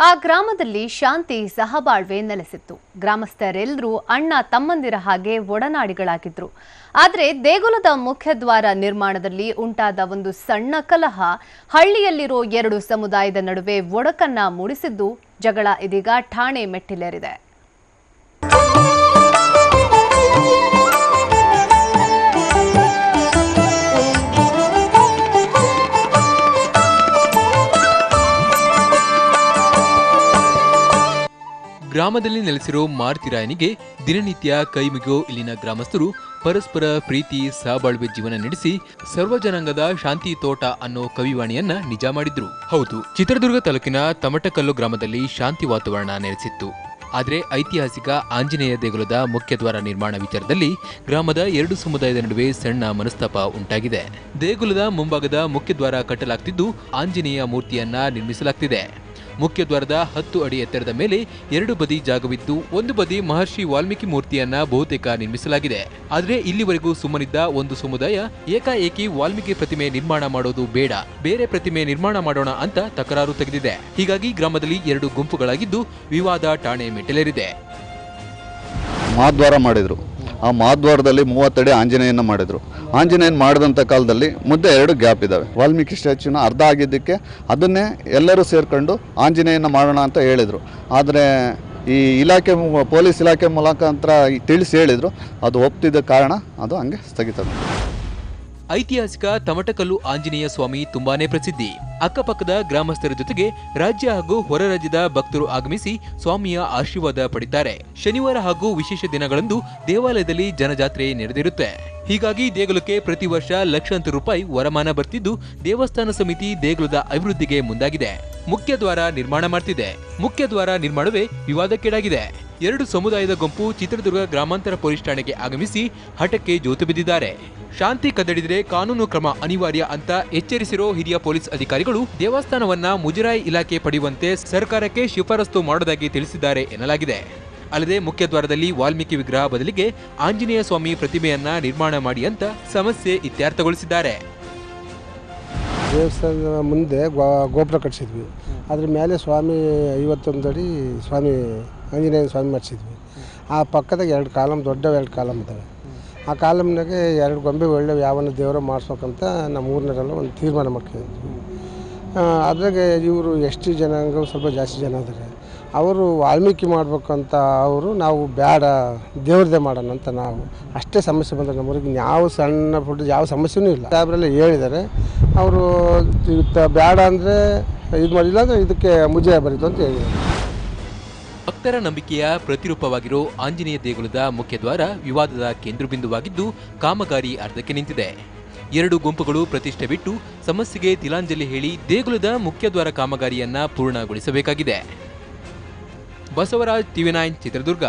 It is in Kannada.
ಆ ಗ್ರಾಮದಲ್ಲಿ ಶಾಂತಿ ಸಹಬಾಳ್ವೆ ನೆಲೆಸಿತ್ತು. ಗ್ರಾಮಸ್ಥರೆಲ್ಲರೂ ಅಣ್ಣ ತಮ್ಮಂದಿರ ಹಾಗೆ ಒಡನಾಡಿಗಳಾಗಿದ್ರು. ಆದರೆ ದೇಗುಲದ ಮುಖ್ಯದ್ವಾರ ನಿರ್ಮಾಣದಲ್ಲಿ ಉಂಟಾದ ಒಂದು ಸಣ್ಣ ಕಲಹ ಹಳ್ಳಿಯಲ್ಲಿರೋ ಎರಡು ಸಮುದಾಯದ ನಡುವೆ ಒಡಕನ್ನ ಮೂಡಿಸಿದ್ದು ಜಗಳ ಇದೀಗ ಠಾಣೆ ಮೆಟ್ಟಿಲೇರಿದೆ. ಗ್ರಾಮದಲ್ಲಿ ನೆಲೆಸಿರೋ ಮಾರುತಿರಾಯನಿಗೆ ದಿನನಿತ್ಯ ಕೈಮುಗಿಯೋ ಇಲ್ಲಿನ ಗ್ರಾಮಸ್ಥರು ಪರಸ್ಪರ ಪ್ರೀತಿ ಸಹಬಾಳ್ವೆ ಜೀವನ ನಡೆಸಿ ಸರ್ವಜನಾಂಗದ ಶಾಂತಿ ತೋಟ ಅನ್ನೋ ಕವಿವಾಣಿಯನ್ನ ನಿಜ ಮಾಡಿದ್ರು. ಹೌದು, ಚಿತ್ರದುರ್ಗ ತಾಲೂಕಿನ ತಮಟಕಲ್ಲು ಗ್ರಾಮದಲ್ಲಿ ಶಾಂತಿ ವಾತಾವರಣ ನೆಲೆಸಿತ್ತು. ಆದರೆ ಐತಿಹಾಸಿಕ ಆಂಜನೇಯ ದೇಗುಲದ ಮುಖ್ಯದ್ವಾರ ನಿರ್ಮಾಣ ವಿಚಾರದಲ್ಲಿ ಗ್ರಾಮದ ಎರಡು ಸಮುದಾಯದ ನಡುವೆ ಸಣ್ಣ ಮನಸ್ತಾಪ ಉಂಟಾಗಿದೆ. ದೇಗುಲದ ಮುಂಭಾಗದ ಮುಖ್ಯದ್ವಾರ ಕಟ್ಟಲಾಗ್ತಿದ್ದು ಆಂಜನೇಯ ಮೂರ್ತಿಯನ್ನ ನಿರ್ಮಿಸಲಾಗ್ತಿದೆ. ಮುಖ್ಯದ್ವಾರದ 10 ಅಡಿ ಎತ್ತರದ ಮೇಲೆ ಎರಡು ಬದಿ ಜಾಗವಿದ್ದು ಒಂದು ಬದಿ ಮಹರ್ಷಿ ವಾಲ್ಮೀಕಿ ಮೂರ್ತಿಯನ್ನ ಬಹುತೇಕ ನಿರ್ಮಿಸಲಾಗಿದೆ. ಆದರೆ ಇಲ್ಲಿವರೆಗೂ ಸುಮ್ಮನಿದ್ದ ಒಂದು ಸಮುದಾಯ ಏಕಾಏಕಿ ವಾಲ್ಮೀಕಿ ಪ್ರತಿಮೆ ನಿರ್ಮಾಣ ಮಾಡೋದು ಬೇಡ, ಬೇರೆ ಪ್ರತಿಮೆ ನಿರ್ಮಾಣ ಮಾಡೋಣ ಅಂತ ತಕರಾರು ತೆಗೆದಿದೆ. ಹೀಗಾಗಿ ಗ್ರಾಮದಲ್ಲಿ ಎರಡು ಗುಂಪುಗಳಾಗಿದ್ದು ವಿವಾದ ಠಾಣೆ ಮೆಟ್ಟಿಲೇರಿದೆ. ಮಹಾದ್ವಾರ ಮಾಡಿದ್ರು. ಆ ಮಹಾದ್ವಾರದಲ್ಲಿ 30 ಅಡಿ ಆಂಜನೇಯನ ಮಾಡಿದ್ರು. ಆಂಜನೇಯನ್ ಮಾಡಿದಂಥ ಕಾಲದಲ್ಲಿ ಮುದ್ದೆ 2 ಗ್ಯಾಪ್ ಇದ್ದಾವೆ. ವಾಲ್ಮೀಕಿ ಸ್ಟ್ಯಾಚ್ಯೂನ ಅರ್ಧ ಆಗಿದ್ದಕ್ಕೆ ಅದನ್ನೇ ಎಲ್ಲರೂ ಸೇರ್ಕೊಂಡು ಆಂಜನೇಯನ ಮಾಡೋಣ ಅಂತ ಹೇಳಿದರು. ಆದರೆ ಈ ಇಲಾಖೆ ಪೊಲೀಸ್ ಇಲಾಖೆ ಮುಖಾಂತರ ತಿಳಿಸಿ ಹೇಳಿದರು. ಅದು ಒಪ್ತಿದ್ದ ಕಾರಣ ಅದು ಹಂಗೆ ಸ್ಥಗಿತ. ಐತಿಹಾಸಿಕ ತಮಟಕಲ್ಲು ಆಂಜನೇಯ ಸ್ವಾಮಿ ತುಂಬಾನೇ ಪ್ರಸಿದ್ಧಿ. ಅಕ್ಕಪಕ್ಕದ ಗ್ರಾಮಸ್ಥರ ಜೊತೆಗೆ ರಾಜ್ಯ ಹಾಗೂ ಹೊರ ರಾಜ್ಯದ ಭಕ್ತರು ಆಗಮಿಸಿ ಸ್ವಾಮಿಯ ಆಶೀರ್ವಾದ ಪಡೆದಿದ್ದಾರೆ. ಶನಿವಾರ ಹಾಗೂ ವಿಶೇಷ ದಿನಗಳಂದು ದೇವಾಲಯದಲ್ಲಿ ಜನಜಾತ್ರೆ ನಡೆದಿರುತ್ತೆ. ಹೀಗಾಗಿ ದೇಗುಲಕ್ಕೆ ಪ್ರತಿ ವರ್ಷ ಲಕ್ಷಾಂತರ ರೂಪಾಯಿ ವರಮಾನ ಬರ್ತಿದ್ದು ದೇವಸ್ಥಾನ ಸಮಿತಿ ದೇಗುಲದ ಅಭಿವೃದ್ಧಿಗೆ ಮುಂದಾಗಿದೆ. ಮುಖ್ಯದ್ವಾರ ನಿರ್ಮಾಣ ಮಾಡ್ತಿದೆ. ಮುಖ್ಯದ್ವಾರ ನಿರ್ಮಾಣವೇ ವಿವಾದಕ್ಕೀಡಾಗಿದೆ. ಎರಡು ಸಮುದಾಯದ ಗುಂಪು ಚಿತ್ರದುರ್ಗ ಗ್ರಾಮಾಂತರ ಪೊಲೀಸ್ ಠಾಣೆಗೆ ಆಗಮಿಸಿ ಹಠಕ್ಕೆ ಜೋತು ಬಿದ್ದಿದ್ದಾರೆ. ಶಾಂತಿ ಕದಡಿದ್ರೆ ಕಾನೂನು ಕ್ರಮ ಅನಿವಾರ್ಯ ಅಂತ ಎಚ್ಚರಿಸಿರೋ ಹಿರಿಯ ಪೊಲೀಸ್ ಅಧಿಕಾರಿಗಳು ದೇವಸ್ಥಾನವನ್ನ ಮುಜರಾಯಿ ಇಲಾಖೆ ಪಡೆಯುವಂತೆ ಸರ್ಕಾರಕ್ಕೆ ಶಿಫಾರಸು ಮಾಡೋದಾಗಿ ತಿಳಿಸಿದ್ದಾರೆ ಎನ್ನಲಾಗಿದೆ. ಅಲ್ಲದೆ ಮುಖ್ಯದ್ವಾರದಲ್ಲಿ ವಾಲ್ಮೀಕಿ ವಿಗ್ರಹ ಬದಲಿಗೆ ಆಂಜನೇಯ ಸ್ವಾಮಿ ಪ್ರತಿಮೆಯನ್ನ ನಿರ್ಮಾಣ ಮಾಡಿ ಅಂತ ಸಮಸ್ಯೆ ಇತ್ಯರ್ಥಗೊಳಿಸಿದ್ದಾರೆ. ದೇವಸ್ಥಾನದ ಮುಂದೆ ಗೋಪುರ ಕಟ್ಟಿಸಿದ್ವಿ. ಅದ್ರ ಮೇಲೆ ಸ್ವಾಮಿ 51 ಅಡಿ ಸ್ವಾಮಿ ಆಂಜನೇಯ ಸ್ವಾಮಿ ಮಾಡಿಸಿದ್ವಿ. ಆ ಪಕ್ಕದಾಗ 2 ಕಾಲಮ್, ದೊಡ್ಡ 2 ಕಾಲಮ್ ಇದ್ದಾವೆ. ಆ ಕಾಲಮ್ನಾಗೆ 2 ಗೊಂಬೆ ಒಳ್ಳೆ ಯಾವನ್ನ ದೇವರ ಮಾಡಿಸ್ಬೇಕಂತ ನಮ್ಮ ಊರಿನವರೆಲ್ಲ ಒಂದು ತೀರ್ಮಾನ ಮಾಡ್ಕೊಂಡಿದ್ವಿ. ಅದ್ರಾಗೆ ಇವರು ಎಷ್ಟು ಜನಾಂಗ ಸ್ವಲ್ಪ ಜಾಸ್ತಿ ಜನ ಇದ್ದಾರೆ. ಅವರು ವಾಲ್ಮೀಕಿ ಮಾಡ್ಬೇಕಂತ ಅವರು ನಾವು ಬೇಡ ದೇವ್ರದ್ದೇ ಮಾಡೋಣ ಅಂತ ನಾವು ಅಷ್ಟೇ ಸಮಸ್ಯೆ ಬಂದರೆ ನಮ್ಮೂರಿಗೆ ಯಾವ ಸಣ್ಣ ಪುಟ್ಟ ಯಾವ ಸಮಸ್ಯೆನೂ ಇಲ್ಲ. ಸಾಹೇಬ್ರೆಲ್ಲ ಹೇಳಿದ್ದಾರೆ. ಅವರು ಬೇಡ ಅಂದರೆ ಇದು ಮಾಡಿಲ್ಲ ಅಂದರೆ ಇದಕ್ಕೆ ಮುಜರಾಯಿ ಬರೀತು ಅಂತ ಹೇಳಿದ್ದಾರೆ. ಭಕ್ತರ ನಂಬಿಕೆಯ ಪ್ರತಿರೂಪವಾಗಿರೋ ಆಂಜನೇಯ ದೇಗುಲದ ಮುಖ್ಯದ್ವಾರ ವಿವಾದದ ಕೇಂದ್ರಬಿಂದುವಾಗಿದ್ದು ಕಾಮಗಾರಿ ಅರ್ಧಕ್ಕೆ ನಿಂತಿದೆ. ಎರಡು ಗುಂಪುಗಳು ಪ್ರತಿಷ್ಠೆ ಬಿಟ್ಟು ಸಮಸ್ಯೆಗೆ ತಿಲಾಂಜಲಿ ಹೇಳಿ ದೇಗುಲದ ಮುಖ್ಯದ್ವಾರ ಕಾಮಗಾರಿಯನ್ನ ಪೂರ್ಣಗೊಳಿಸಬೇಕಾಗಿದೆ. ಬಸವರಾಜ್, TV9 ಚಿತ್ರದುರ್ಗ.